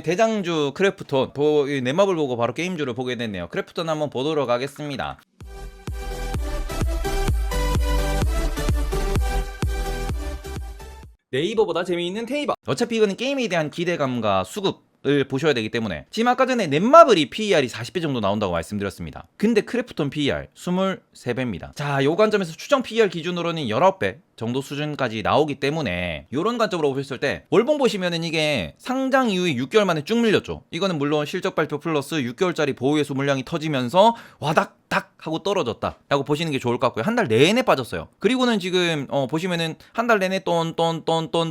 대장주 크래프톤 내 맵을 보고 바로 게임주를 보게 됐네요. 크래프톤 한번 보도록 하겠습니다. 네이버보다 재미있는 테이버. 어차피 이거는 게임에 대한 기대감과 수급을 보셔야 되기 때문에 지금 아까 전에 넷마블이 PER이 40배 정도 나온다고 말씀드렸습니다. 근데 크래프톤 PER 23배입니다. 자, 요 관점에서 추정 PER 기준으로는 19배 정도 수준까지 나오기 때문에 요런 관점으로 보셨을 때 월봉 보시면은 이게 상장 이후에 6개월 만에 쭉 밀렸죠. 이거는 물론 실적 발표 플러스 6개월짜리 보유예수 물량이 터지면서 와닥닥 하고 떨어졌다 라고 보시는 게 좋을 것 같고요. 한 달 내내 빠졌어요. 그리고는 지금 보시면은 한 달 내내 돈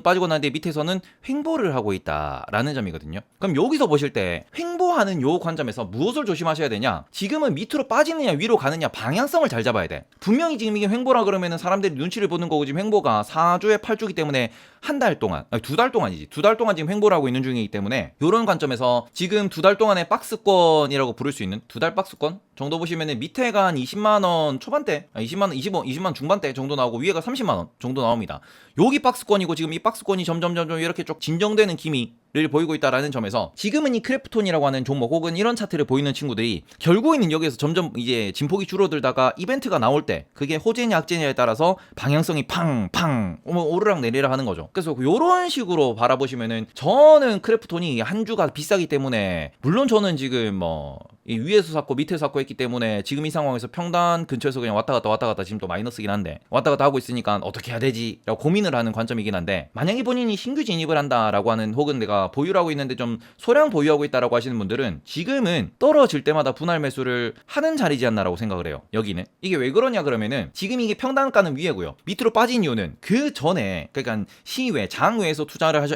빠지고 난 뒤에 밑에서는 횡보를 하고 있다라는 점이거든요. 그럼 여기서 보실 때 횡보하는 요 관점에서 무엇을 조심하셔야 되냐, 지금은 밑으로 빠지느냐 위로 가느냐 방향성을 잘 잡아야 돼. 분명히 지금 이게 횡보라 그러면은 사람들이 눈치를 보는 거고, 지금 횡보가 4주에 8주기 때문에 한 달 동안, 아니 2달 동안이지, 2달 동안 지금 횡보를 하고 있는 중이기 때문에 요런 관점에서 지금 2달 동안의 박스권이라고 부를 수 있는 2달 박스권 정도 보시면은 밑에가 한 20만원 초반대, 20만원, 20만 중반대 정도 나오고 위에가 30만원 정도 나옵니다. 여기 박스권이고, 지금 이 박스권이 점점 이렇게 쭉 진정되는 기미를 보이고 있다라는 점에서 지금은 이 크래프톤이라고 하는 종목 혹은 이런 차트를 보이는 친구들이 결국에는 여기에서 점점 이제 진폭이 줄어들다가 이벤트가 나올 때 그게 호재냐 악재냐에 따라서 방향성이 팡팡 오르락 내리락 하는 거죠. 그래서 요런 식으로 바라보시면은, 저는 크래프톤이 한 주가 비싸기 때문에, 물론 저는 지금 이 위에서 샀고 밑에서 샀고 했기 때문에 지금 이 상황에서 평단 근처에서 그냥 왔다 갔다 지금 또 마이너스긴 한데 왔다 갔다 하고 있으니까 어떻게 해야 되지 라고 고민을 하는 관점이긴 한데, 만약에 본인이 신규 진입을 한다라고 하는, 혹은 내가 보유를 하고 있는데 좀 소량 보유하고 있다라고 하시는 분들은 지금은 떨어질 때마다 분할 매수를 하는 자리지 않나라고 생각을 해요. 여기는 이게 왜 그러냐 그러면은, 지금 이게 평단가는 위에고요, 밑으로 빠진 이유는 그 전에, 그러니까 시외 장외에서 투자를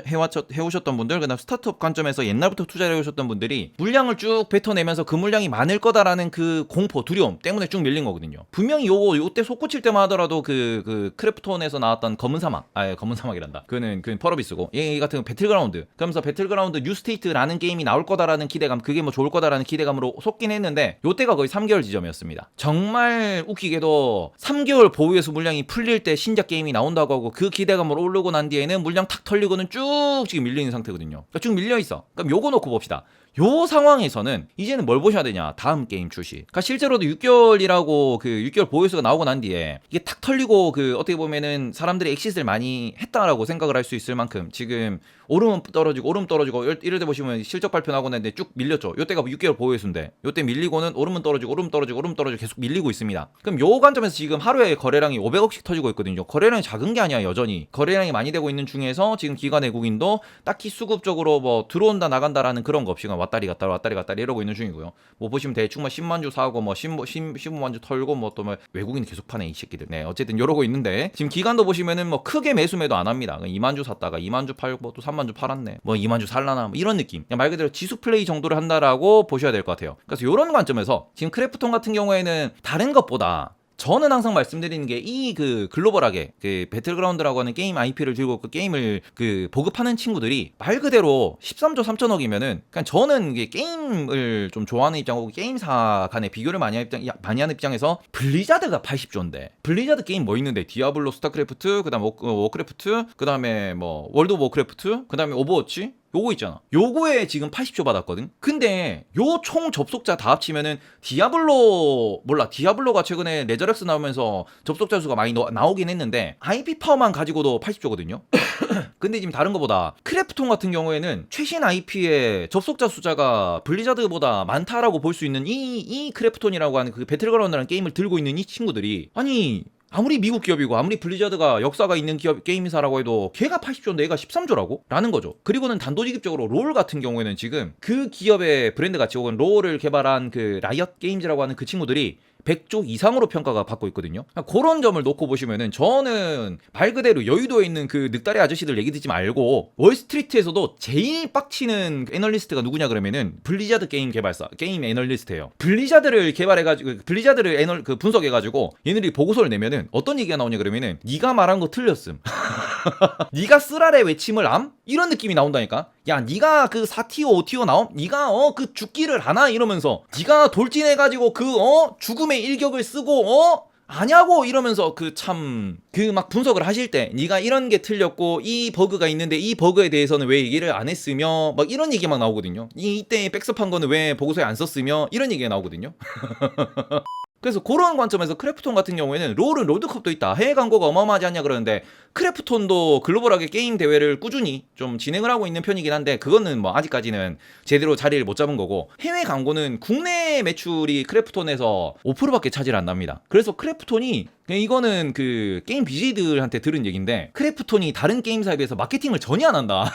해오셨던 분들, 그다음 스타트업 관점에서 옛날부터 투자를 해오셨던 분들이 물량을 쭉 뱉어내면서 그 물량이 많을 거다라는 그 공포, 두려움 때문에 쭉 밀린 거거든요. 분명히 요때 솟구칠 때만 하더라도 그 크래프톤에서 나왔던 검은 사막이란다. 그는 펄어비스고, 얘 같은 배틀그라운드, 그러면서 배틀그라운드 뉴스테이트라는 게임이 나올 거다라는 기대감, 그게 뭐 좋을 거다라는 기대감으로 솟긴 했는데, 요때가 거의 3개월 지점이었습니다. 정말 웃기게도 3개월 보유예수 물량이 풀릴 때 신작 게임이 나온다고 하고 그 기대감으로 오르고 난 뒤에는 물량 탁 털리고는 쭉 지금 밀리는 상태거든요. 그러니까 쭉 밀려 있어. 그럼 요거 놓고 봅시다. 요 상황에서는 이제는 뭘 보셔야 되냐, 다음 게임 출시. 그러니까 실제로도 6개월이라고 그 6개월 보유수가 나오고 난 뒤에 이게 탁 털리고, 그 어떻게 보면은 사람들이 엑싯을 많이 했다라고 생각을 할 수 있을 만큼 지금 오름 떨어지고 이럴 때 보시면 실적 발표 나오고 났는데 쭉 밀렸죠. 요때가 6개월 보유수인데 요때 밀리고는 오름은 떨어지고 계속 밀리고 있습니다. 그럼 요 관점에서 지금 하루에 거래량이 500억씩 터지고 있거든요. 거래량이 작은 게 아니야. 여전히 거래량이 많이 되고 있는 중에서 지금 기관 외국인도 딱히 수급적으로 뭐 들어온다 나간다라는 그런 거 없이 왔다리 갔다리 이러고 있는 중이고요. 뭐 보시면 대충 10만 주 사고 15만 주 털고 또 외국인 계속 파네 이 새끼들. 네, 어쨌든 이러고 있는데, 지금 기간도 보시면은 크게 매수매도 안 합니다. 2만 주 샀다가 2만 주 팔고 또 3만 주 팔았네. 2만 주 살라나 이런 느낌. 그냥 말 그대로 지수 플레이 정도를 한다라고 보셔야 될 것 같아요. 그래서 이런 관점에서 지금 크래프톤 같은 경우에는 다른 것보다, 저는 항상 말씀드리는 게 이 글로벌하게 배틀그라운드라고 하는 게임 IP를 들고 그 게임을 보급하는 친구들이 말 그대로 13조 3천억이면은, 그냥 저는 이게 게임을 좀 좋아하는 입장하고 게임사 간의 비교를 많이 하는 입장에서 블리자드가 80조인데 블리자드 게임 뭐 있는데, 디아블로, 스타크래프트, 그다음 워크래프트, 그다음에 월드 오브 워크래프트, 그다음에 오버워치, 요거 있잖아. 요거에 지금 80조 받았거든. 근데 요 총 접속자 다 합치면은 디아블로가 최근에 레저렉스 나오면서 접속자 수가 많이 나오긴 했는데 IP 파워만 가지고도 80조거든요. 근데 지금 다른 거보다 크래프톤 같은 경우에는 최신 IP의 접속자 숫자가 블리자드보다 많다라고 볼 수 있는 이 크래프톤이라고 하는 그 배틀그라운드라는 게임을 들고 있는 이 친구들이, 아무리 미국 기업이고 아무리 블리자드가 역사가 있는 기업 게임사라고 해도 걔가 80조인데 얘가 13조라고? 라는 거죠. 그리고는 단도직입적으로 롤 같은 경우에는 지금 그 기업의 브랜드 가치 혹은 롤을 개발한 그 라이엇 게임즈라고 하는 그 친구들이 100조 이상으로 평가가 받고 있거든요. 그런 점을 놓고 보시면은, 저는 말 그대로 여의도에 있는 그 늑다리 아저씨들 얘기 듣지 말고 월스트리트에서도 제일 빡치는 애널리스트가 누구냐 그러면은 블리자드 게임 개발사, 게임 애널리스트예요. 블리자드를 개발해가지고 블리자드를 분석해가지고 얘네들이 보고서를 내면은 어떤 얘기가 나오냐 그러면은, 네가 말한 거 틀렸음. 네가 쓰라래 외침을 암? 이런 느낌이 나온다니까. 야, 네가 그 4티어 5티어 나옴? 네가 그 죽기를 하나? 이러면서 네가 돌진해가지고 죽음의 일격을 쓰고 아냐고 이러면서 막 분석을 하실 때 네가 이런 게 틀렸고 이 버그가 있는데 이 버그에 대해서는 왜 얘기를 안 했으며 막 이런 얘기 막 나오거든요. 이때 백섭한 거는 왜 보고서에 안 썼으며 이런 얘기가 나오거든요. 그래서 그런 관점에서 크래프톤 같은 경우에는 롤은 롤드컵도 있다, 해외 광고가 어마어마하지 않냐 그러는데, 크래프톤도 글로벌하게 게임 대회를 꾸준히 좀 진행을 하고 있는 편이긴 한데 그거는 뭐 아직까지는 제대로 자리를 못 잡은 거고, 해외 광고는 국내 매출이 크래프톤에서 5%밖에 차지를 안 납니다. 그래서 크래프톤이, 이거는 그 게임 BJ들한테 들은 얘기인데, 크래프톤이 다른 게임사에 비해서 마케팅을 전혀 안 한다.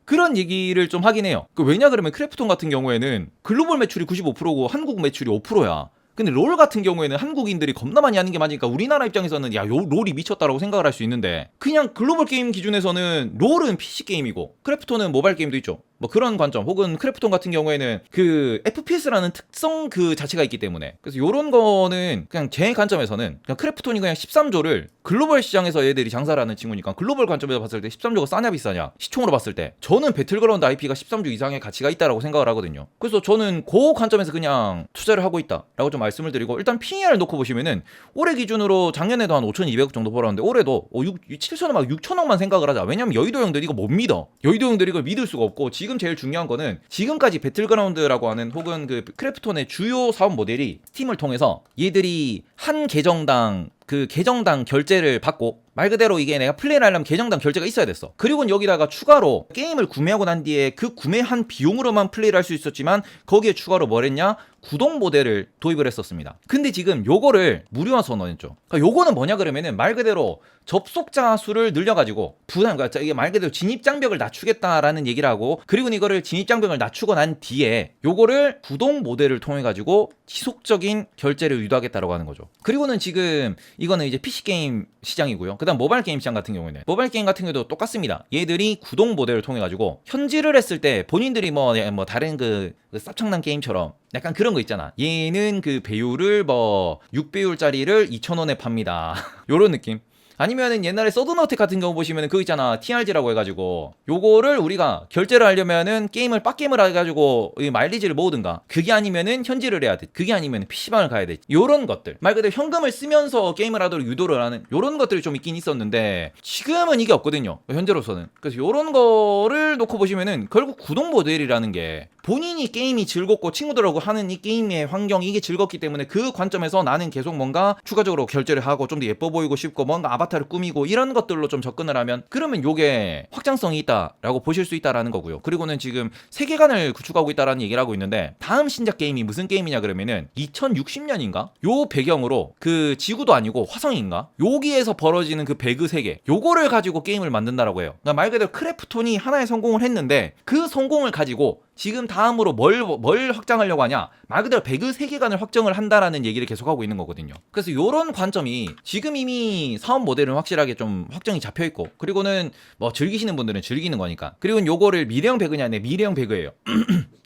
그런 얘기를 좀 하긴 해요. 왜냐 그러면 크래프톤 같은 경우에는 글로벌 매출이 95%고 한국 매출이 5%야. 근데 롤 같은 경우에는 한국인들이 겁나 많이 하는 게 많으니까 우리나라 입장에서는 야, 롤이 미쳤다라고 생각을 할 수 있는데, 그냥 글로벌 게임 기준에서는 롤은 PC 게임이고 크래프톤은 모바일 게임도 있죠. 뭐 그런 관점, 혹은 크래프톤 같은 경우에는 그 FPS라는 특성 그 자체가 있기 때문에, 그래서 요런 거는 그냥 제 관점에서는 그냥 크래프톤이 그냥 13조를 글로벌 시장에서 얘들이 장사를 하는 친구니까, 글로벌 관점에서 봤을 때 13조가 싸냐 비싸냐 시총으로 봤을 때 저는 배틀그라운드 IP가 13조 이상의 가치가 있다라고 생각을 하거든요. 그래서 저는 그 관점에서 그냥 투자를 하고 있다라고 좀 말씀을 드리고, 일단 PER을 놓고 보시면은 올해 기준으로 작년에도 한 5,200억 정도 벌었는데 올해도 7천억 막 6천억만 생각을 하자. 왜냐면 여의도 형들 이거 못 믿어. 여의도 형들이 이걸 믿을 수가 없고, 지금 제일 중요한 거는 지금까지 배틀그라운드라고 하는, 혹은 그 크래프톤의 주요 사업 모델이 스팀을 통해서 얘들이 한 계정당 그 계정당 결제를 받고, 말 그대로 이게 내가 플레이를 하려면 계정당 결제가 있어야 됐어. 그리고 여기다가 추가로 게임을 구매하고 난 뒤에 그 구매한 비용으로만 플레이를 할 수 있었지만, 거기에 추가로 뭘 했냐, 구독 모델을 도입을 했었습니다. 근데 지금 요거를 무료화 선언했죠. 그러니까 요거는 뭐냐 그러면은 말 그대로 접속자 수를 늘려가지고 그러니까 이게 말 그대로 진입장벽을 낮추겠다라는 얘기를 하고, 그리고 이거를 진입장벽을 낮추고 난 뒤에 요거를 구독 모델을 통해 가지고 지속적인 결제를 유도하겠다라고 하는 거죠. 그리고는 지금 이거는 이제 PC 게임 시장이고요. 그다음 모바일 게임 시장 같은 경우에는, 모바일 게임 같은 경우도 똑같습니다. 얘들이 구독 모델을 통해 가지고 현질을 했을 때 본인들이 뭐 다른 그 쌉창난 게임처럼 약간 그런 거 있잖아. 얘는 그 배율을 뭐 6배율짜리를 2,000원에 팝니다. 요런 느낌. 아니면은 옛날에 서든어택 같은 경우 보시면은 그거 있잖아, TRG라고 해가지고 요거를 우리가 결제를 하려면은 빡게임을 해가지고 마일리지를 모으든가, 그게 아니면은 현질을 해야 돼, 그게 아니면은 PC방을 가야 돼. 요런 것들, 말 그대로 현금을 쓰면서 게임을 하도록 유도를 하는 요런 것들이 좀 있긴 있었는데, 지금은 이게 없거든요, 현재로서는. 그래서 요런 거를 놓고 보시면은 결국 구독 모델이라는 게, 본인이 게임이 즐겁고 친구들하고 하는 이 게임의 환경, 이게 즐겁기 때문에 그 관점에서 나는 계속 뭔가 추가적으로 결제를 하고 좀 더 예뻐 보이고 싶고 뭔가 아바타를 꾸미고 이런 것들로 좀 접근을 하면, 그러면 요게 확장성이 있다라고 보실 수 있다라는 거고요. 그리고는 지금 세계관을 구축하고 있다라는 얘기를 하고 있는데, 다음 신작 게임이 무슨 게임이냐 그러면은 2060년인가? 요 배경으로 그 지구도 아니고 화성인가? 여기에서 벌어지는 그 배그 세계, 요거를 가지고 게임을 만든다라고 해요. 그러니까 말 그대로 크래프톤이 하나의 성공을 했는데, 그 성공을 가지고 지금 다음으로 뭘 확장하려고 하냐, 말 그대로 배그 세계관을 확정을 한다라는 얘기를 계속하고 있는 거거든요. 그래서 요런 관점이 지금 이미 사업 모델은 확실하게 좀 확정이 잡혀있고, 그리고는 뭐 즐기시는 분들은 즐기는 거니까. 그리고 요거를 미래형 배그냐, 네, 미래형 배그예요.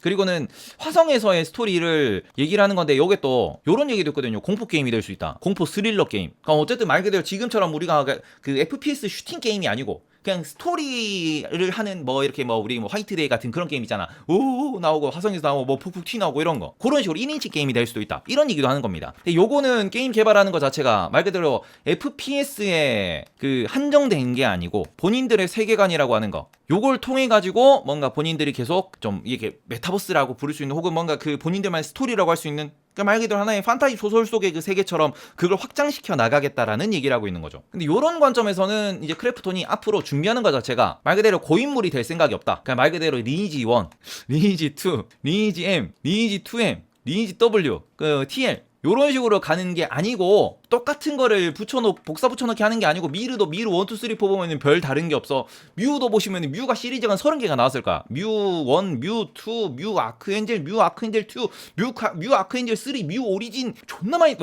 그리고는 화성에서의 스토리를 얘기를 하는 건데, 요게 또 요런 얘기도 있거든요. 공포 게임이 될 수 있다, 공포 스릴러 게임. 그러니까 어쨌든 말 그대로 지금처럼 우리가 그 FPS 슈팅 게임이 아니고 그냥 스토리를 하는, 뭐 이렇게 뭐 우리 뭐 화이트데이 같은 그런 게임 있잖아, 오 나오고 화성에서 나오고 뭐 푹푹 튀나오고 이런 거, 그런 식으로 1인칭 게임이 될 수도 있다, 이런 얘기도 하는 겁니다. 근데 요거는 게임 개발하는 거 자체가 말 그대로 FPS에 그 한정된 게 아니고 본인들의 세계관이라고 하는 거, 요걸 통해 가지고 뭔가 본인들이 계속 좀 이게 메타버스라고 부를 수 있는, 혹은 뭔가 그 본인들만의 스토리라고 할 수 있는, 그러니까 말 그대로 하나의 판타지 소설 속의 그 세계처럼 그걸 확장시켜 나가겠다라는 얘기를 하고 있는 거죠. 근데 이런 관점에서는 이제 크래프톤이 앞으로 준비하는 것 자체가 말 그대로 고인물이 될 생각이 없다. 그냥 말 그대로 리니지 1, 리니지 2, 리니지 M, 리니지 2M, 리니지 W, 그 TL 요런 식으로 가는 게 아니고, 똑같은 거를 복사 붙여넣기 하는 게 아니고, 미르 1, 2, 3, 4 보면은 별 다른 게 없어. 뮤도 보시면은 뮤가 시리즈가 30개가 나왔을 거야. 뮤 1, 뮤 2, 뮤 아크엔젤, 뮤 아크엔젤 2, 뮤 아크엔젤 3, 뮤 오리진, 존나 많이,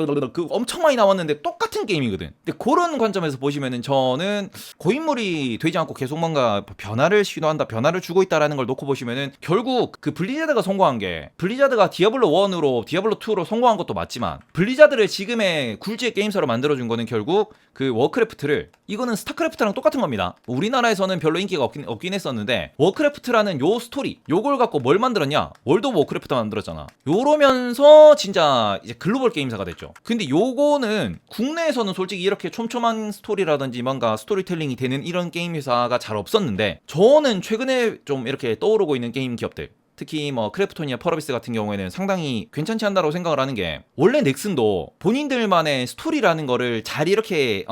엄청 많이 나왔는데 똑같은 게임이거든. 근데 그런 관점에서 보시면은 저는 고인물이 되지 않고 계속 뭔가 변화를 시도한다, 변화를 주고 있다라는 걸 놓고 보시면은, 결국 그 블리자드가 성공한 게, 블리자드가 디아블로 1으로 디아블로 2로 성공한 것도 맞지만 있지만 블리자드를 지금의 굴지의 게임사로 만들어준 거는 결국 그 워크래프트를, 이거는 스타크래프트랑 똑같은 겁니다. 우리나라에서는 별로 인기가 없긴 했었는데 워크래프트라는 요 스토리, 요걸 갖고 뭘 만들었냐? 월드 오브 워크래프트 만들었잖아. 요러면서 진짜 이제 글로벌 게임사가 됐죠. 근데 요거는 국내에서는 솔직히 이렇게 촘촘한 스토리라든지 뭔가 스토리텔링이 되는 이런 게임 회사가 잘 없었는데, 저는 최근에 좀 이렇게 떠오르고 있는 게임 기업들, 특히 뭐 크래프톤이나 펄어비스 같은 경우에는 상당히 괜찮지 않다고 생각을 하는 게, 원래 넥슨도 본인들만의 스토리라는 거를 잘 이렇게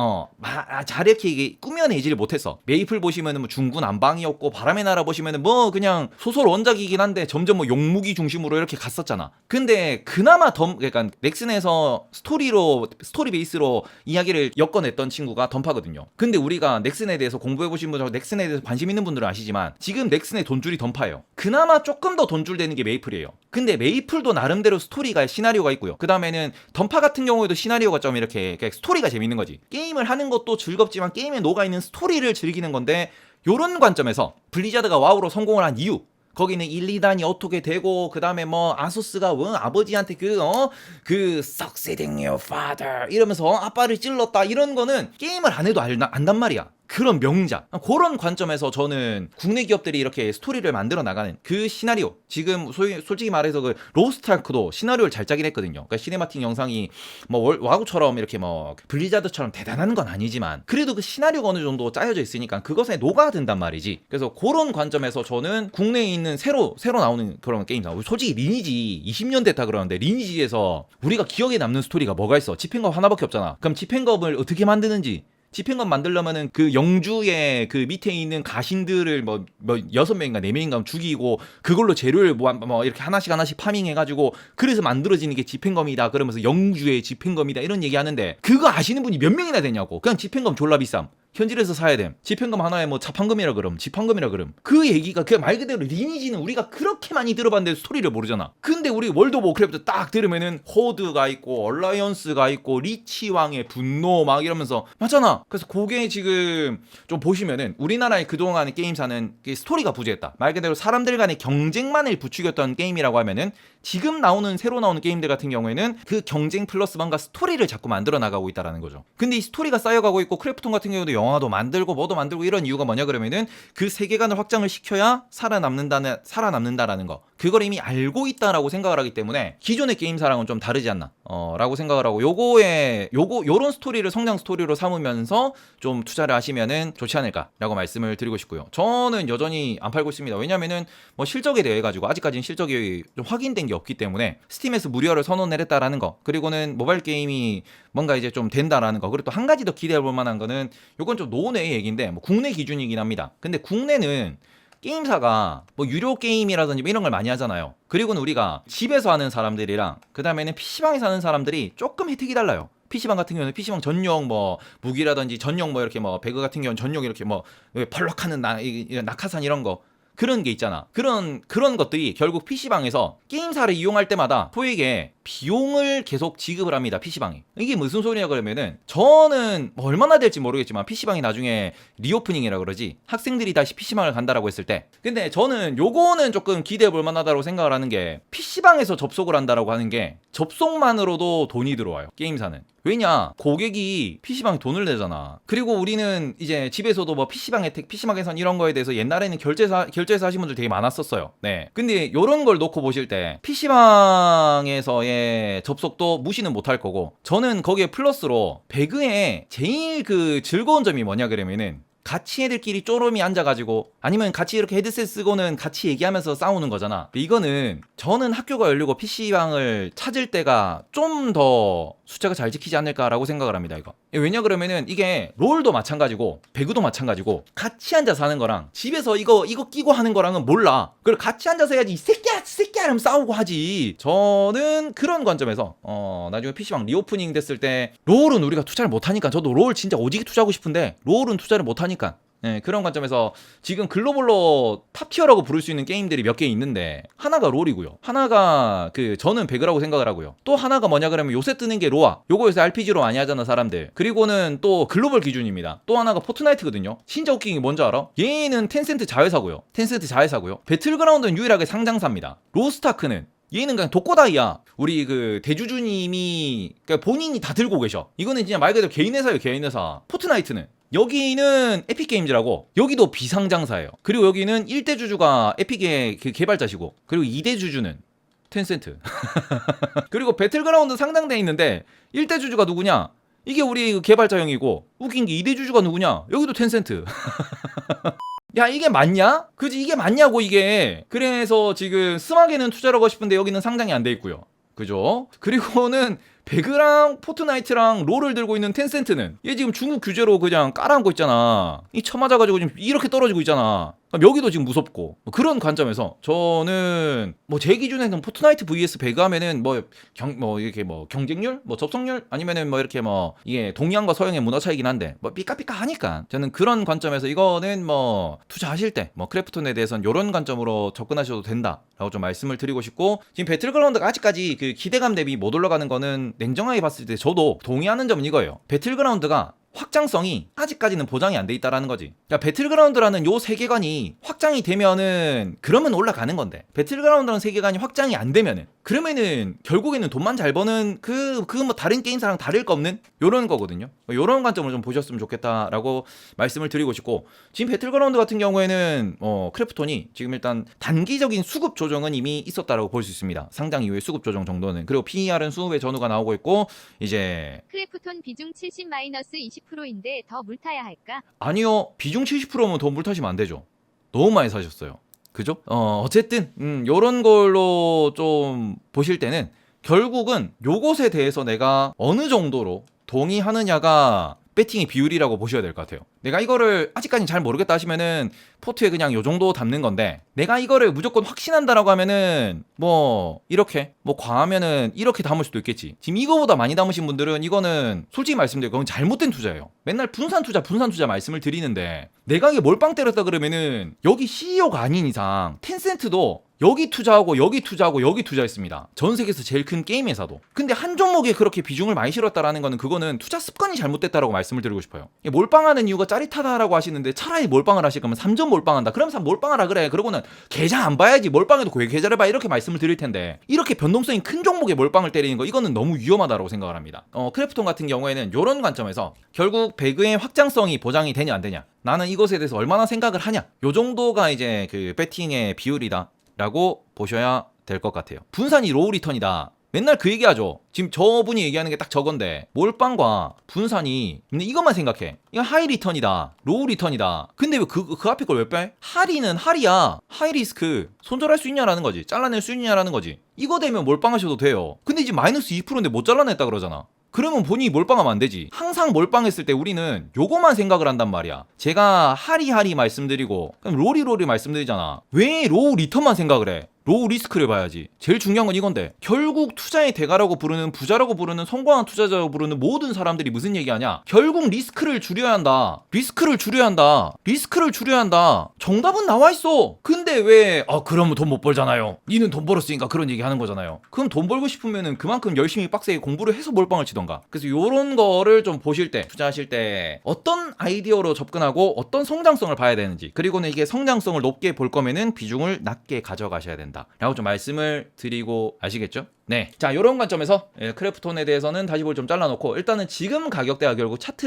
잘 이렇게 꾸며내지를 못했어. 메이플 보시면은 뭐 중구난방이었고, 바람의 나라 보시면은 뭐 그냥 소설 원작이긴 한데 점점 뭐 용무기 중심으로 이렇게 갔었잖아. 근데 그나마 그러니까 넥슨에서 스토리 베이스로 이야기를 엮어냈던 친구가 던파거든요. 근데 우리가 넥슨에 대해서 공부해보신 분들, 넥슨에 대해서 관심 있는 분들은 아시지만 지금 넥슨의 돈줄이 던파예요. 그나마 조금 더 돈줄 되는 게 메이플이에요. 근데 메이플도 나름대로 스토리가, 시나리오가 있고요. 그 다음에는 던파 같은 경우에도 시나리오가 좀 이렇게 스토리가 재밌는 거지. 게임을 하는 것도 즐겁지만 게임에 녹아있는 스토리를 즐기는 건데, 요런 관점에서 블리자드가 와우로 성공을 한 이유, 거기는 1, 2단이 어떻게 되고, 그 다음에 뭐 아소스가 아버지한테 succeeding your father 이러면서 아빠를 찔렀다, 이런 거는 게임을 안 해도 안단 말이야. 그런 명작, 그런 관점에서 저는 국내 기업들이 이렇게 스토리를 만들어 나가는 그 시나리오, 지금 솔직히 말해서 그 로스트아크도 시나리오를 잘 짜긴 했거든요. 그러니까 시네마틱 영상이 뭐 와우처럼 이렇게 뭐 블리자드처럼 대단한 건 아니지만 그래도 그 시나리오가 어느 정도 짜여져 있으니까 그것에 녹아든단 말이지. 그래서 그런 관점에서 저는 국내에 있는 새로 나오는 그런 게임사, 솔직히 리니지 20년 됐다 그러는데, 리니지에서 우리가 기억에 남는 스토리가 뭐가 있어? 집행검 하나밖에 없잖아. 그럼 집행검을 어떻게 만드는지, 집행검 만들려면은 그 영주의 그 밑에 있는 가신들을 뭐 6명인가 4명인가 죽이고, 그걸로 재료를 뭐 이렇게 하나씩 파밍해가지고 그래서 만들어지는 게 집행검이다, 그러면서 영주의 집행검이다, 이런 얘기 하는데, 그거 아시는 분이 몇 명이나 되냐고. 그냥 집행검 졸라 비쌈. 현질에서 사야 됨. 집행검 하나에 뭐 자판금이라 그럼, 지판금이라 그럼. 그 얘기가 그냥 말 그대로 리니지는 우리가 그렇게 많이 들어봤는데 스토리를 모르잖아. 근데 우리 월드 오브 워크래프트 딱 들으면은 호드가 있고 얼라이언스가 있고 리치 왕의 분노 막 이러면서 맞잖아. 그래서 그게 지금 좀 보시면은 우리나라의 그동안의 게임사는 스토리가 부재했다. 말 그대로 사람들 간의 경쟁만을 부추겼던 게임이라고 하면은, 지금 새로 나오는 게임들 같은 경우에는 그 경쟁 플러스 뭔가 스토리를 자꾸 만들어 나가고 있다라는 거죠. 근데 이 스토리가 쌓여가고 있고, 크래프톤 같은 경우도 영화도 만들고 뭐도 만들고 이런 이유가 뭐냐 그러면은, 그 세계관을 확장을 시켜야 살아남는다라는 거, 그걸 이미 알고 있다라고 생각을 하기 때문에 기존의 게임사랑은 좀 다르지 않나 라고 생각을 하고, 요런 스토리를 성장 스토리로 삼으면서 좀 투자를 하시면은 좋지 않을까라고 말씀을 드리고 싶고요. 저는 여전히 안 팔고 있습니다. 왜냐면은 뭐 실적에 대해 가지고 아직까지는 실적이 좀 확인된 게 없기 때문에, 스팀에서 무료를 선언을 했다라는 거, 그리고는 모바일 게임이 뭔가 이제 좀 된다라는 거, 그리고 또 한 가지 더 기대해 볼 만한 거는, 요건 좀 노내의 얘기인데 뭐 국내 기준이긴 합니다. 근데 국내는 게임사가 뭐 유료 게임이라든지 뭐 이런 걸 많이 하잖아요. 그리고는 우리가 집에서 하는 사람들이랑 그 다음에는 PC방에서 하는 사람들이 조금 혜택이 달라요. PC방 같은 경우는 PC방 전용 뭐 무기라든지 전용 뭐 이렇게 뭐 배그 같은 경우는 전용 이렇게 뭐 펄럭하는 낙하산 이런 거, 그런 게 있잖아. 그런 것들이 결국 PC방에서 게임사를 이용할 때마다 소에게 비용을 계속 지급을 합니다. PC방이. 이게 무슨 소리냐 그러면은, 저는 뭐 얼마나 될지 모르겠지만 PC방이 나중에 리오프닝이라 그러지, 학생들이 다시 PC방을 간다라고 했을 때, 근데 저는 요거는 조금 기대해 볼 만하다고 생각을 하는 게, PC방에서 접속을 한다라고 하는 게 접속만으로도 돈이 들어와요. 게임사는. 왜냐, 고객이 PC방에 돈을 내잖아. 그리고 우리는 이제 집에서도 뭐 PC방 혜택, PC방 개선 이런 거에 대해서 옛날에는 결제해서 하신 분들 되게 많았었어요. 네. 근데 요런 걸 놓고 보실 때 PC방에서의 접속도 무시는 못할 거고, 저는 거기에 플러스로 배그의 제일 그 즐거운 점이 뭐냐 그러면은, 같이 애들끼리 쪼름이 앉아가지고, 아니면 같이 이렇게 헤드셋 쓰고는 같이 얘기하면서 싸우는 거잖아. 이거는 저는 학교가 열리고 PC방을 찾을 때가 좀 더 숫자가 잘 지키지 않을까라고 생각을 합니다. 이거 왜냐 그러면은, 이게 롤도 마찬가지고 배구도 마찬가지고, 같이 앉아서 하는 거랑 집에서 이거 끼고 하는 거랑은 몰라. 그걸 같이 앉아서 해야지, 이 새끼야 하면 싸우고 하지. 저는 그런 관점에서 나중에 PC방 리오프닝 됐을 때, 롤은 우리가 투자를 못하니까, 저도 롤 진짜 오지게 투자하고 싶은데 롤은 투자를 못하니까, 네, 그런 관점에서 지금 글로벌로 탑티어라고 부를 수 있는 게임들이 몇 개 있는데, 하나가 롤이고요, 하나가 저는 배그라고 생각을 하고요, 또 하나가 뭐냐 그러면 요새 뜨는 게 로아, 요거 요새 RPG로 많이 하잖아 사람들. 그리고는 또 글로벌 기준입니다. 또 하나가 포트나이트거든요. 진짜 웃긴 게 뭔지 알아? 얘는 텐센트 자회사고요. 배틀그라운드는 유일하게 상장사입니다. 로스트아크는 얘는 그냥 독고다이야. 우리 그 대주주님이 그러니까 본인이 다 들고 계셔. 이거는 그냥 말 그대로 개인 회사예요, 개인 회사. 포트나이트는 여기는 에픽게임즈라고, 여기도 비상장사예요. 그리고 여기는 1대 주주가 에픽의 그 개발자시고, 그리고 2대 주주는 텐센트. 그리고 배틀그라운드 상장돼 있는데 1대 주주가 누구냐? 이게 우리 그 개발자 형이고, 웃긴 게 2대 주주가 누구냐? 여기도 텐센트. 야, 이게 맞냐? 그지, 이게 맞냐고 이게. 그래서 지금 스마게는 투자를 하고 싶은데 여기는 상장이 안 돼 있고요. 그죠? 그리고는 배그랑 포트나이트랑 롤을 들고 있는 텐센트는 얘 지금 중국 규제로 그냥 깔아앉고 있잖아. 이 쳐맞아가지고 지금 이렇게 떨어지고 있잖아. 그럼 여기도 지금 무섭고, 뭐 그런 관점에서 저는 뭐 제 기준에는 포트나이트 vs 배그 하면은 뭐 이렇게 뭐 경쟁률, 뭐 접속률, 아니면은 뭐 이렇게 뭐 이게 동양과 서양의 문화 차이긴 한데 뭐 삐까삐까 하니까 저는 그런 관점에서 이거는 뭐 투자하실 때 뭐 크래프톤에 대해서는 이런 관점으로 접근하셔도 된다라고 좀 말씀을 드리고 싶고, 지금 배틀그라운드가 아직까지 그 기대감 대비 못 올라가는 거는 냉정하게 봤을 때 저도 동의하는 점은 이거예요. 배틀그라운드가 확장성이 아직까지는 보장이 안 돼 있다라는 거지. 그러니까 배틀그라운드라는 요 세계관이 확장이 되면은 그러면 올라가는 건데, 배틀그라운드라는 세계관이 확장이 안 되면은 그러면은 결국에는 돈만 잘 버는 그 뭐 다른 게임사랑 다를 거 없는 요런 거거든요. 요런 관점을 좀 보셨으면 좋겠다라고 말씀을 드리고 싶고, 지금 배틀그라운드 같은 경우에는 크래프톤이 지금 일단 단기적인 수급 조정은 이미 있었다라고 볼 수 있습니다. 상장 이후의 수급 조정 정도는. 그리고 PER은 수급의 전후가 나오고 있고, 이제 크래프톤 비중 70-20%인데 더 물타야 할까? 아니요, 비중 70%면 더 물타시면 안 되죠. 너무 많이 사셨어요. 그죠? 어쨌든 요런 걸로 좀 보실 때는 결국은 요것에 대해서 내가 어느 정도로 동의하느냐가 배팅의 비율이라고 보셔야 될 것 같아요. 내가 이거를 아직까지 잘 모르겠다 하시면은 포트에 그냥 요 정도 담는 건데, 내가 이거를 무조건 확신한다라고 하면은 뭐 이렇게 뭐 과하면은 이렇게 담을 수도 있겠지. 지금 이거보다 많이 담으신 분들은 이거는 솔직히 말씀드리고 그건 잘못된 투자예요. 맨날 분산 투자 말씀을 드리는데, 내가 이게 몰빵 때렸다 그러면은 여기 CEO가 아닌 이상 텐센트도 여기 투자하고 여기 투자하고 여기 투자했습니다. 전 세계에서 제일 큰 게임 회사도. 근데 한 종목에 그렇게 비중을 많이 실었다라는 거는 그거는 투자 습관이 잘못됐다라고 말씀을 드리고 싶어요. 몰빵하는 이유가 짜릿하다라고 하시는데, 차라리 몰빵을 하실 거면 3점 몰빵한다. 그러면서 몰빵하라 그래. 그러고는 계좌 안 봐야지. 몰빵해도 왜 계좌를 봐. 이렇게 말씀을 드릴 텐데, 이렇게 변동성이 큰 종목에 몰빵을 때리는 거, 이거는 너무 위험하다고 생각을 합니다. 크래프톤 같은 경우에는 이런 관점에서 결국 배그의 확장성이 보장이 되냐 안 되냐, 나는 이것에 대해서 얼마나 생각을 하냐, 요 정도가 이제 그 배팅의 비율이다 라고 보셔야 될 것 같아요. 분산이 로우 리턴이다. 맨날 그 얘기하죠. 지금 저분이 얘기하는 게 딱 저건데, 몰빵과 분산이, 근데 이것만 생각해. 이건 하이 리턴이다, 로우 리턴이다. 근데 왜 그 앞에 걸 왜 빼? 하리는 하리야. 하이 리스크. 손절할 수 있냐라는 거지. 잘라낼 수 있냐라는 거지. 이거 되면 몰빵하셔도 돼요. 근데 이제 마이너스 2%인데 못 잘라냈다 그러잖아. 그러면 본인이 몰빵하면 안 되지. 항상 몰빵했을 때 우리는 요거만 생각을 한단 말이야. 제가 하리 말씀드리고 그럼 로리 말씀드리잖아. 왜 로우 리턴만 생각을 해? 로우 리스크를 봐야지. 제일 중요한 건 이건데, 결국 투자의 대가라고 부르는, 부자라고 부르는, 성공한 투자자라고 부르는 모든 사람들이 무슨 얘기하냐? 결국 리스크를 줄여야 한다. 리스크를 줄여야 한다. 리스크를 줄여야 한다. 정답은 나와 있어. 근데 왜 그러면 돈 못 벌잖아요. 니는 돈 벌었으니까 그런 얘기 하는 거잖아요. 그럼 돈 벌고 싶으면은 그만큼 열심히 빡세게 공부를 해서 몰빵을 치던가. 그래서 요런 거를 좀 보실 때, 투자하실 때 어떤 아이디어로 접근하고 어떤 성장성을 봐야 되는지, 그리고는 이게 성장성을 높게 볼 거면은 비중을 낮게 가져가셔야 된다 라고 좀 말씀을 드리고, 아시겠죠? 네. 자, 이런 관점에서 크래프톤에 대해서는 다시 볼 좀 잘라놓고, 일단은 지금 가격대가 결국 차트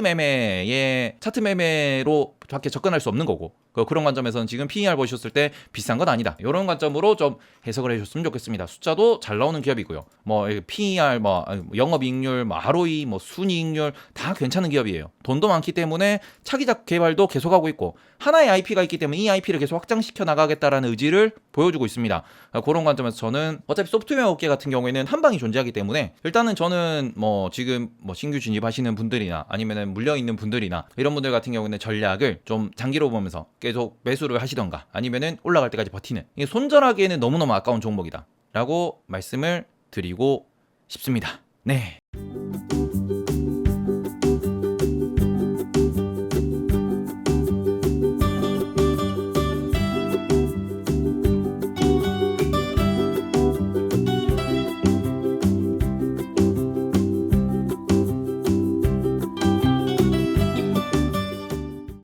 매매로 밖에 접근할 수 없는 거고, 그런 관점에서는 지금 PER 보셨을 때 비싼 건 아니다. 이런 관점으로 좀 해석을 해주셨으면 좋겠습니다. 숫자도 잘 나오는 기업이고요. 뭐 PER, 뭐 영업이익률, 뭐 ROE, 뭐 순이익률 다 괜찮은 기업이에요. 돈도 많기 때문에 차기작 개발도 계속하고 있고, 하나의 IP가 있기 때문에 이 IP를 계속 확장시켜 나가겠다라는 의지를 보여주고 있습니다. 그런 관점에서 저는 어차피 소프트웨어 업계 같은 경우에는 한 방이 존재하기 때문에, 일단은 저는 뭐 지금 뭐 신규 진입하시는 분들이나 아니면은 물려 있는 분들이나 이런 분들 같은 경우에는 전략을 좀 장기로 보면서 계속 매수를 하시던가, 아니면은 올라갈 때까지 버티는, 이게 손절하기에는 너무너무 아까운 종목이다 라고 말씀을 드리고 싶습니다. 네.